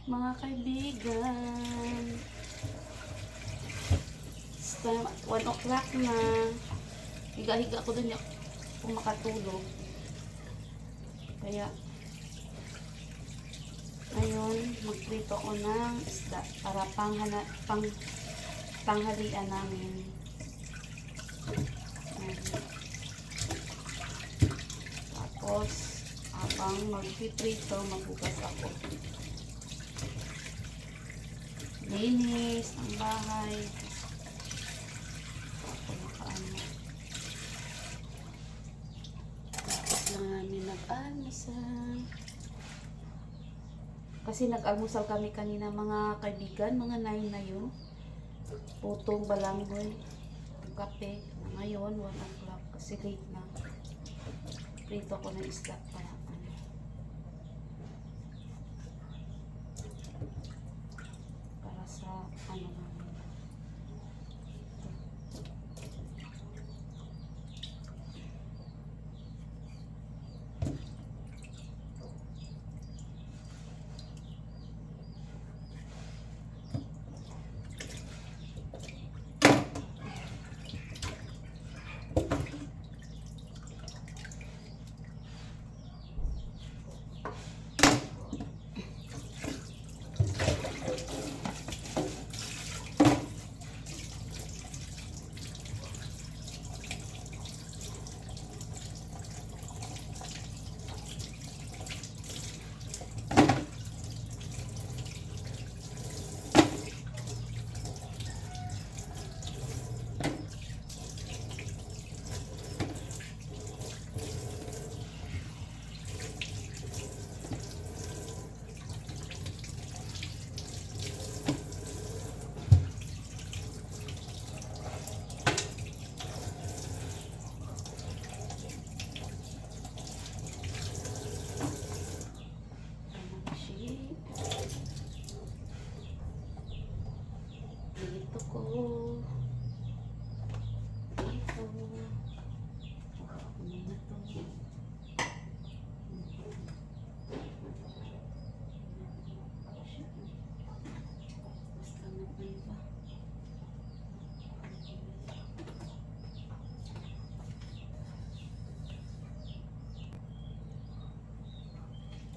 Mga kaibigan, it's time at 1 o'clock na. Higa-higa ko dun kung makatulog. Kaya ngayon magprito ko ng isda para tanghalian namin. Tapos habang magpiprito, magbukas ako. Linis ang bahay. Tapos lang namin nag-almusal. Kasi nag-almusal kami kanina mga kaibigan, mga 9 na yun. Putong balanggoy, kape. Ngayon, 1 o'clock kasi late na. Prito ko ng isda para sa namin.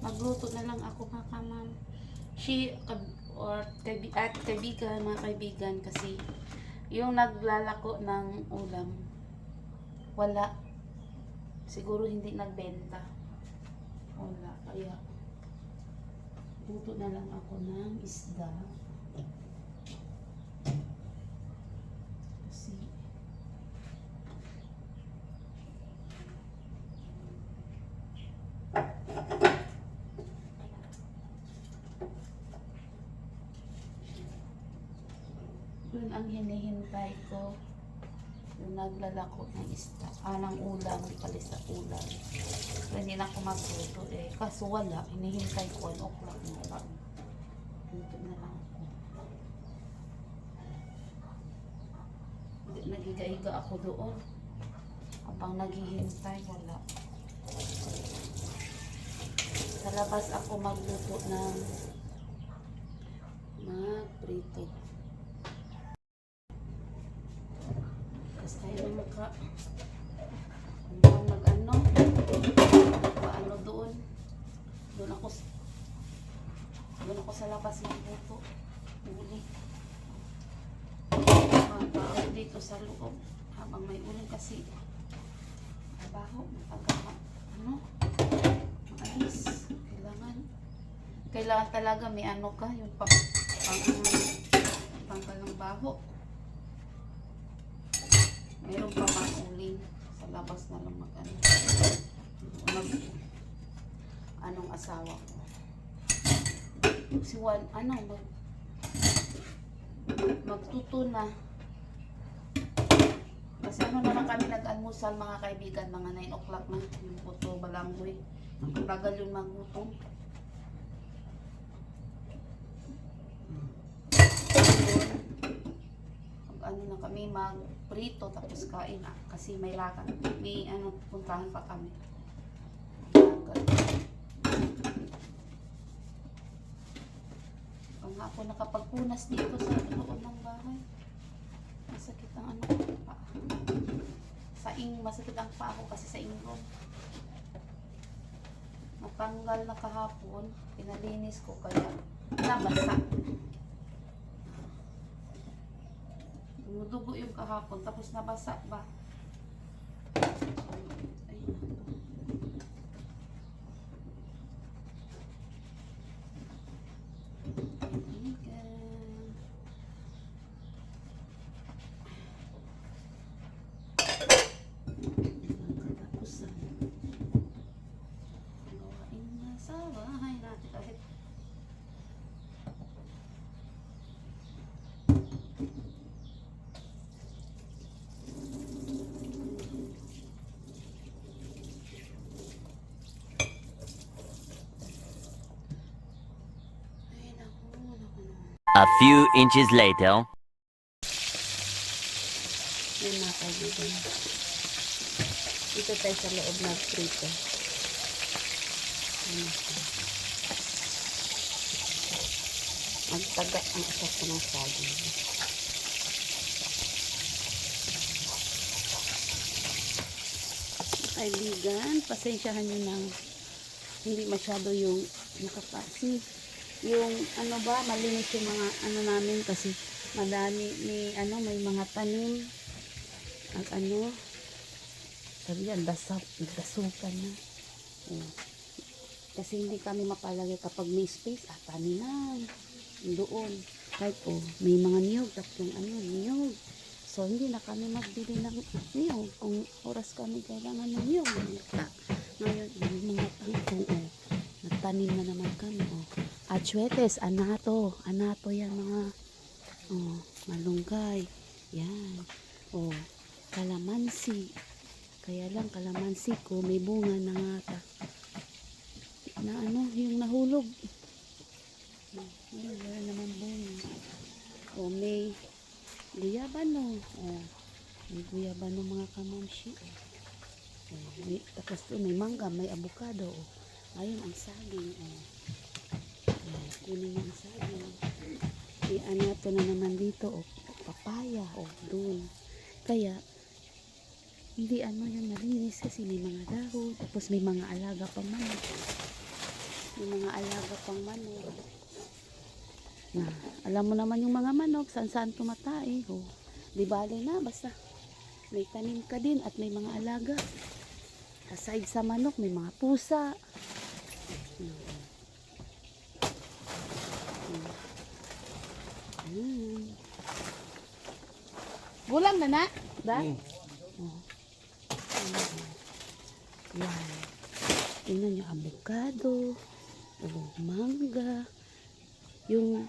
Magluto na lang ako mga kamam. Kaibigan, mga kaibigan, kasi yung naglalako ng ulam, wala. Siguro hindi nagbenta. Wala. Kaya, luto na lang ako ng isda. Kasi, yun ang hinihintay ko, yung naglalako ng isda, ng ulam, pala sa ulam. So, hindi na ako magluto eh, kaso wala, hinihintay ko 1 o'clock na lang. Luto na lang ako. Nagiga-higa ako doon, habang naghihintay, wala. Sa labas ako magluto ng magprito. Tapos tayo mag-ano doon. Doon ako sa labas magluto. Uli. Magbaho dito sa loob. Habang may uling kasi. Mabaho. Maalis. Kailangan talaga may ano ka. Yung pangkal ng baho. Meron pa mga uling sa labas na lang anong asawa ko. Si Juan, magtuto na. Kasi naman kami nag-almusal mga kaibigan, mga 9 o'clock na. Yung puto balanggoy. Ang tagal yung magutong. Na kami magprito tapos kain kasi may lakad, may puntahan pa kami. Kaya nga ako nakapagpunas dito sa loob ng bahay. Masakit ang ano ko pa. Masakit ang paa ko kasi sa ingon. Natanggal na kahapon, pinalinis ko kaya nabasa. Dumudugo yung kahapon tapos nabasa ba? Ayun. A few inches later. Yun na kaibigan. Dito tayo sa loob ng prito. Magtaga ang asas ng saging. Kaibigan, pasensyahan nyo ng hindi masyado yung nakapasi. Yung ano ba, malinis yung mga ano namin kasi madami may mga tanim at ano sabi yan, dasukan na. Kasi hindi kami mapalagay kapag may space taniman doon kahit may mga niyog, tatlong niyog, so hindi na kami magbili ng niyog kung oras kami kailangan ng niyog. Ngayon yung mga tangkong nagtanim na naman kami atsuetes, anato yan mga malunggay yan, kalamansi, kaya lang kalamansi ko may bunga na nga na yung nahulog, wala naman bunga. May guyabano, may guyabano mga kamamshi, tapos may mangga, may avocado, ayun ang saging, kunin yung saging. Anato na naman dito, papaya, doon. Kaya, hindi yung malinis kasi may mga dahon, tapos may mga alaga pang manok. Na, alam mo naman yung mga manok, saan tumatay, di bale na, basta may tanim ka din at may mga alaga. Aside sa manok, may mga pusa. Gulang na na? Yan. Tingnan nyo, avocado, mangga. Yung,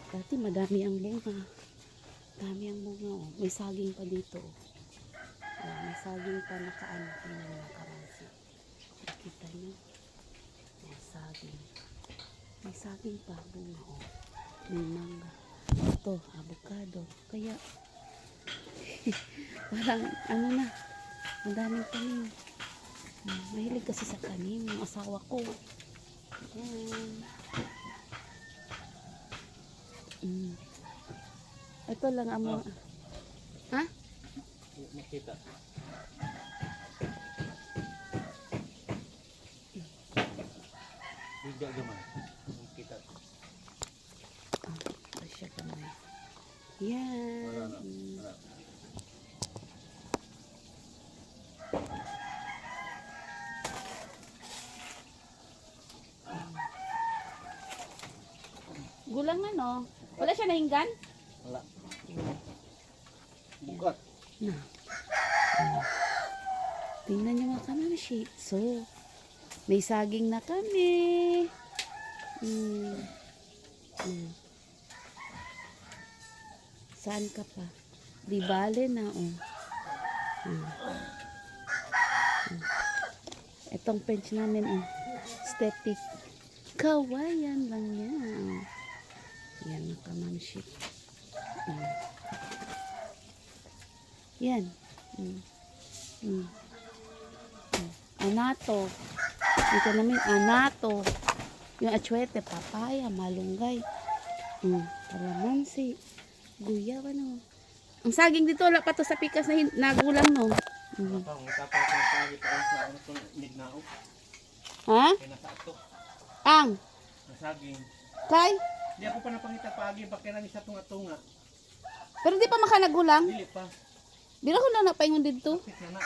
dati madami ang bunga. May saging pa dito. May saging pa nakaano. Tingnan nyo, karansi. Kita nyo? May saging pa, bunga. May mangga. Ito, avocado. Kaya, parang madaming tanim. Mahilig kasi sa tanim yung asawa ko. Ito lang ang mga ha? Makita. Bigla gaman. Makita. Siya gamay. Yan. Gulang wala siya nahinggan? Wala. Bukat. Na. Tingnan nyo mga kamamshi. So, may saging na kami. Saan ka pa? Di bale na, Itong bench namin, stepping. Kawayan lang yan. Yan, nakamamship. Yan. Anato. Ito namin, anato. Yung atsuete, papaya, malunggay. Kalamansi. Guyaw ano. Ang saging dito wala pa to sa pikas na nagulang no. Tapang tapang sa pagi pa sa ano to midnao. Ha? Kaya nasa ato. Ang Nasaging. kay Di ako pa napangita pagi bakit ni sa tunga-tunga. pero di pa makanagulang. Dili pa. Dili ko na napaingon dito. Kapit na na.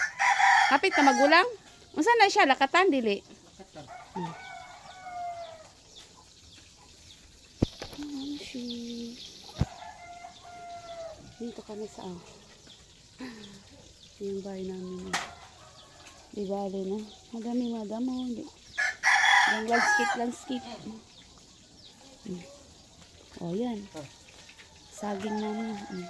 Kapit na magulang. Unsa na siya lakatan dili? Nakatan. Dito kami sa yung bahay namin. Di bale na. Madami. Yung landscape. O yan. Saging namin.